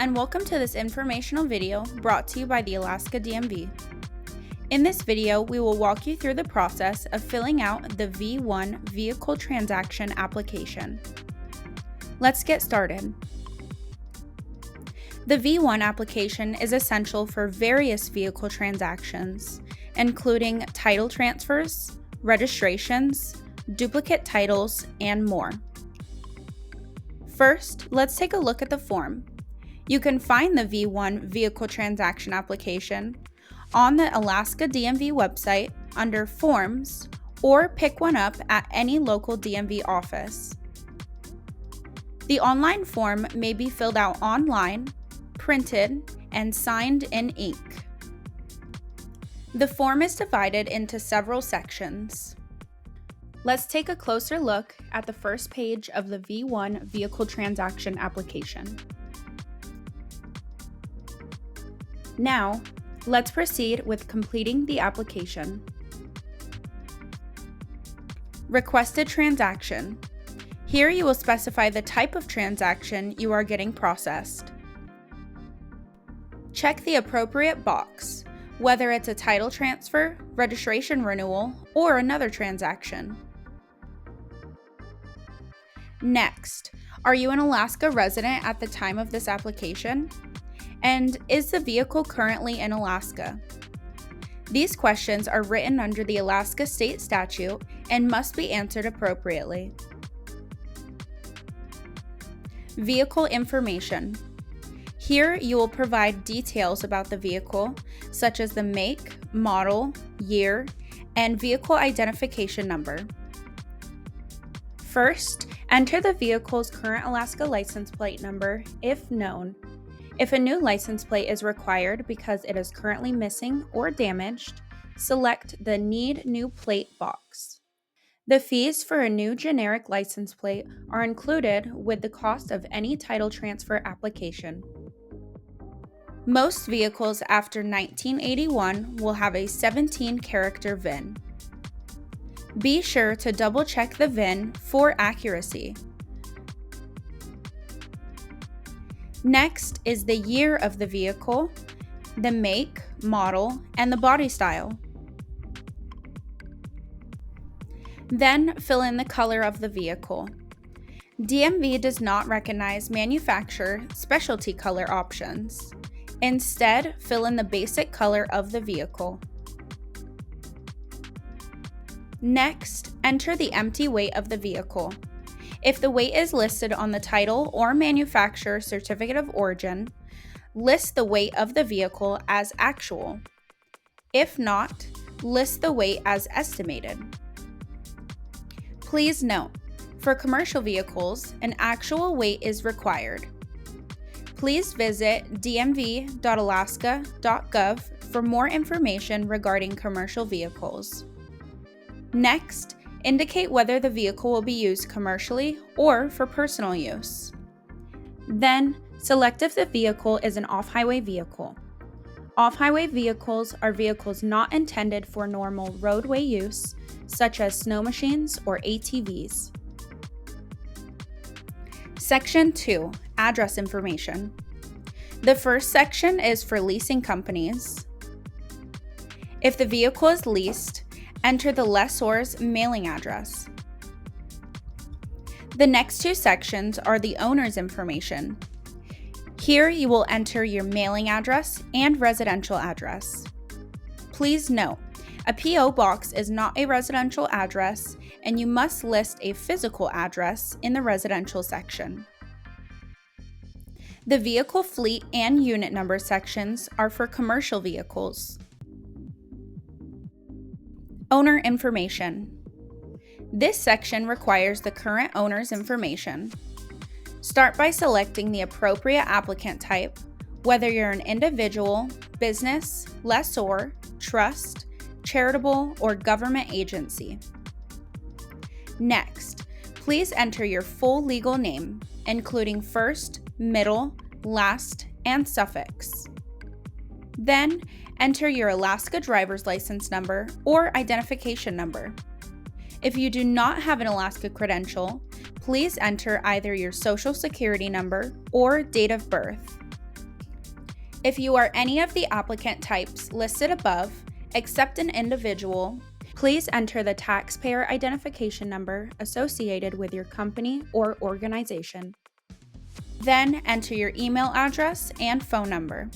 and welcome to this informational video brought to you by the Alaska DMV. In this video, we will walk you through the process of filling out the V1 Vehicle Transaction application. Let's get started. The V1 application is essential for various vehicle transactions, including title transfers, registrations, duplicate titles, and more. First, let's take a look at the form. You can find the V1 Vehicle Transaction application on the Alaska DMV website under Forms, or pick one up at any local DMV office. The online form may be filled out online, printed, and signed in ink. The form is divided into several sections. Let's take a closer look at the first page of the V1 Vehicle Transaction application. Now, let's proceed with completing the application. Requested transaction. Here you will specify the type of transaction you are getting processed. Check the appropriate box, whether it's a title transfer, registration renewal, or another transaction. Next, are you an Alaska resident at the time of this application? And is the vehicle currently in Alaska? These questions are written under the Alaska state statute and must be answered appropriately. Vehicle information. Here you will provide details about the vehicle, such as the make, model, year, and vehicle identification number. First, enter the vehicle's current Alaska license plate number, if known. If a new license plate is required because it is currently missing or damaged, select the Need New Plate box. The fees for a new generic license plate are included with the cost of any title transfer application. Most vehicles after 1981 will have a 17-character VIN. Be sure to double-check the VIN for accuracy. Next is the year of the vehicle, the make, model, and the body style. Then fill in the color of the vehicle. DMV does not recognize manufacturer specialty color options. Instead, fill in the basic color of the vehicle. Next, enter the empty weight of the vehicle. If the weight is listed on the title or manufacturer certificate of origin, list the weight of the vehicle as actual. If not, list the weight as estimated. Please note, for commercial vehicles, an actual weight is required. Please visit dmv.alaska.gov for more information regarding commercial vehicles. Next, indicate whether the vehicle will be used commercially or for personal use. Then, select if the vehicle is an off-highway vehicle. Off-highway vehicles are vehicles not intended for normal roadway use, such as snow machines or ATVs. Section 2, Address Information. The first section is for leasing companies. If the vehicle is leased, enter the lessor's mailing address. The next two sections are the owner's information. Here you will enter your mailing address and residential address. Please note, a P.O. box is not a residential address, and you must list a physical address in the residential section. The vehicle fleet and unit number sections are for commercial vehicles. Owner information. This section requires the current owner's information. Start by selecting the appropriate applicant type, whether you're an individual, business, lessor, trust, charitable, or government agency. Next, please enter your full legal name, including first, middle, last, and suffix. Then, enter your Alaska driver's license number or identification number. If you do not have an Alaska credential, please enter either your Social Security number or date of birth. If you are any of the applicant types listed above, except an individual, please enter the taxpayer identification number associated with your company or organization. Then enter your email address and phone number.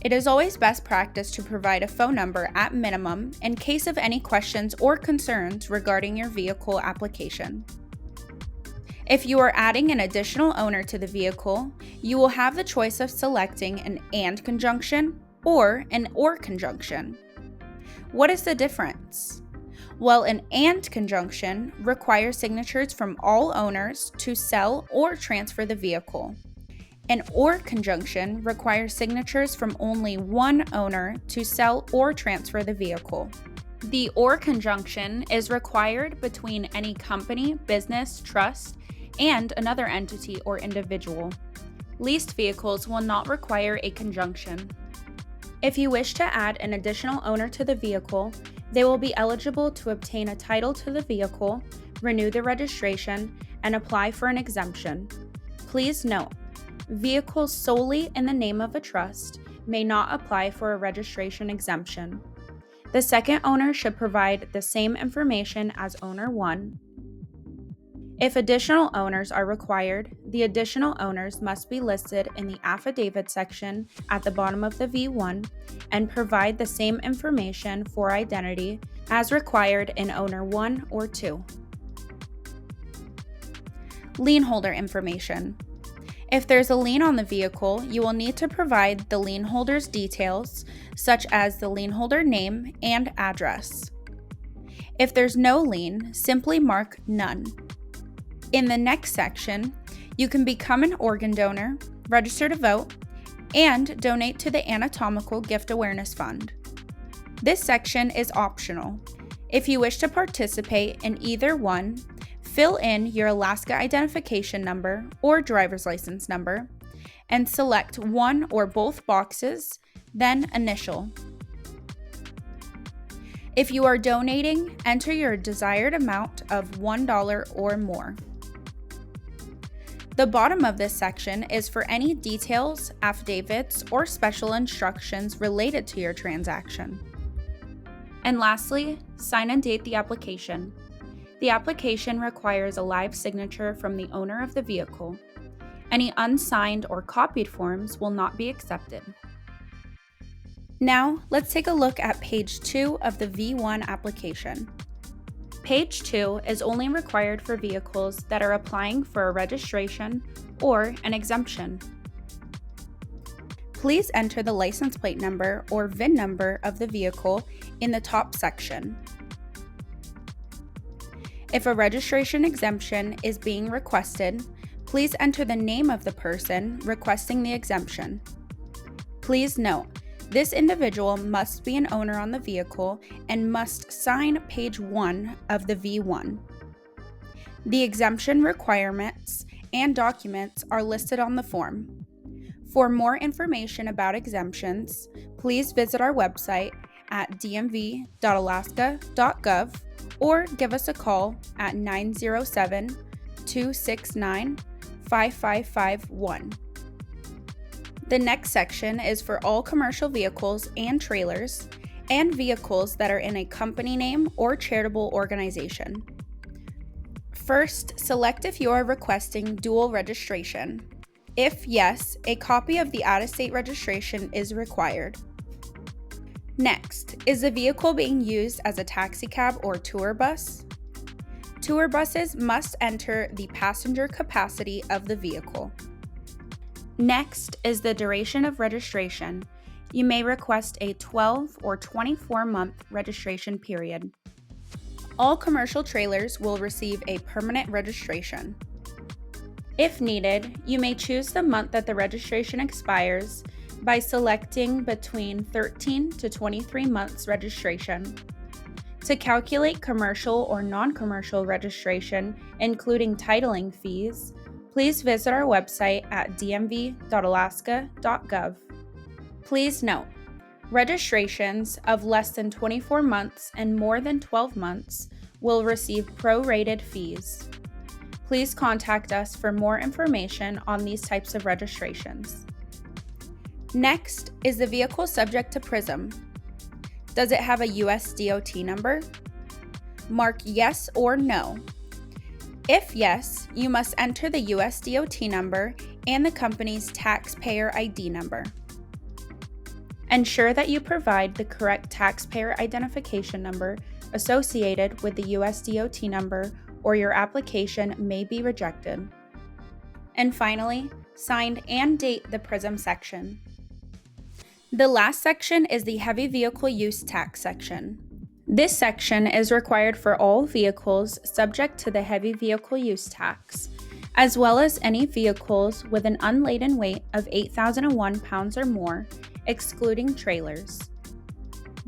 It is always best practice to provide a phone number at minimum in case of any questions or concerns regarding your vehicle application. If you are adding an additional owner to the vehicle, you will have the choice of selecting an and conjunction or an or conjunction. What is the difference? Well, an and conjunction requires signatures from all owners to sell or transfer the vehicle. An or conjunction requires signatures from only one owner to sell or transfer the vehicle. The or conjunction is required between any company, business, trust, and another entity or individual. Leased vehicles will not require a conjunction. If you wish to add an additional owner to the vehicle, they will be eligible to obtain a title to the vehicle, renew the registration, and apply for an exemption. Please note, vehicles solely in the name of a trust may not apply for a registration exemption. The second owner should provide the same information as owner 1. If additional owners are required, the additional owners must be listed in the affidavit section at the bottom of the V1 and provide the same information for identity as required in owner 1 or 2. Lien holder information. If there's a lien on the vehicle, you will need to provide the lien holder's details, such as the lien holder name and address. If there's no lien, simply mark none. In the next section, you can become an organ donor, register to vote, and donate to the Anatomical Gift Awareness Fund. This section is optional. If you wish to participate in either one, fill in your Alaska identification number or driver's license number, and select one or both boxes, then initial. If you are donating, enter your desired amount of $1 or more. The bottom of this section is for any details, affidavits, or special instructions related to your transaction. And lastly, sign and date the application. The application requires a live signature from the owner of the vehicle. Any unsigned or copied forms will not be accepted. Now, let's take a look at page 2 of the V1 application. Page 2 is only required for vehicles that are applying for a registration or an exemption. Please enter the license plate number or VIN number of the vehicle in the top section. If a registration exemption is being requested, please enter the name of the person requesting the exemption. Please note, this individual must be an owner on the vehicle and must sign page 1 of the V1. The exemption requirements and documents are listed on the form. For more information about exemptions, please visit our website at dmv.alaska.gov or give us a call at 907-269-5551. The next section is for all commercial vehicles and trailers, and vehicles that are in a company name or charitable organization. First, select if you are requesting dual registration. If yes, a copy of the out-of-state registration is required. Next, is the vehicle being used as a taxicab or tour bus? Tour buses must enter the passenger capacity of the vehicle. Next is the duration of registration. You may request a 12 or 24-month registration period. All commercial trailers will receive a permanent registration. If needed, you may choose the month that the registration expires by selecting between 13 to 23 months registration. To calculate commercial or non-commercial registration, including titling fees, please visit our website at dmv.alaska.gov. Please note, registrations of less than 24 months and more than 12 months will receive prorated fees. Please contact us for more information on these types of registrations. Next is the vehicle subject to PRISM. Does it have a US DOT number? Mark yes or no. If yes, you must enter the US DOT number and the company's taxpayer ID number. Ensure that you provide the correct taxpayer identification number associated with the US DOT number, or your application may be rejected. And finally, sign and date the PRISM section. The last section is the Heavy Vehicle Use Tax section. This section is required for all vehicles subject to the Heavy Vehicle Use Tax, as well as any vehicles with an unladen weight of 8,001 pounds or more, excluding trailers.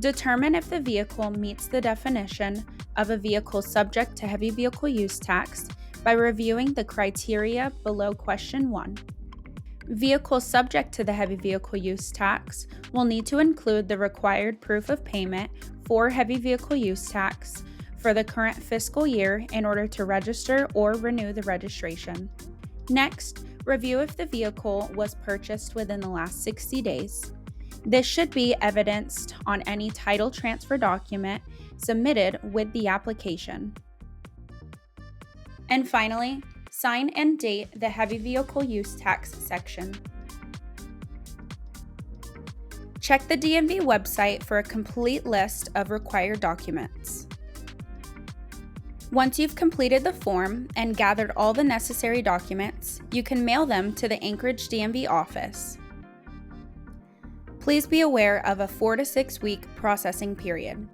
Determine if the vehicle meets the definition of a vehicle subject to Heavy Vehicle Use Tax by reviewing the criteria below question 1. Vehicles subject to the Heavy Vehicle Use Tax will need to include the required proof of payment for Heavy Vehicle Use Tax for the current fiscal year in order to register or renew the registration. Next, review if the vehicle was purchased within the last 60 days. This should be evidenced on any title transfer document submitted with the application. And finally, sign and date the Heavy Vehicle Use Tax section. Check the DMV website for a complete list of required documents. Once you've completed the form and gathered all the necessary documents, you can mail them to the Anchorage DMV office. Please be aware of a 4 to 6 week processing period.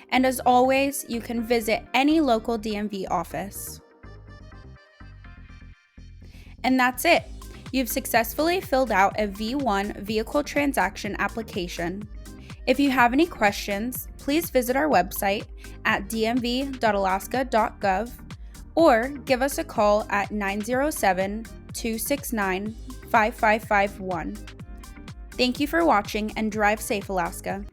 And as always, you can visit any local DMV office. And that's it. You've successfully filled out a V1 vehicle transaction application. If you have any questions, please visit our website at dmv.alaska.gov or give us a call at 907-269-5551. Thank you for watching and drive safe, Alaska.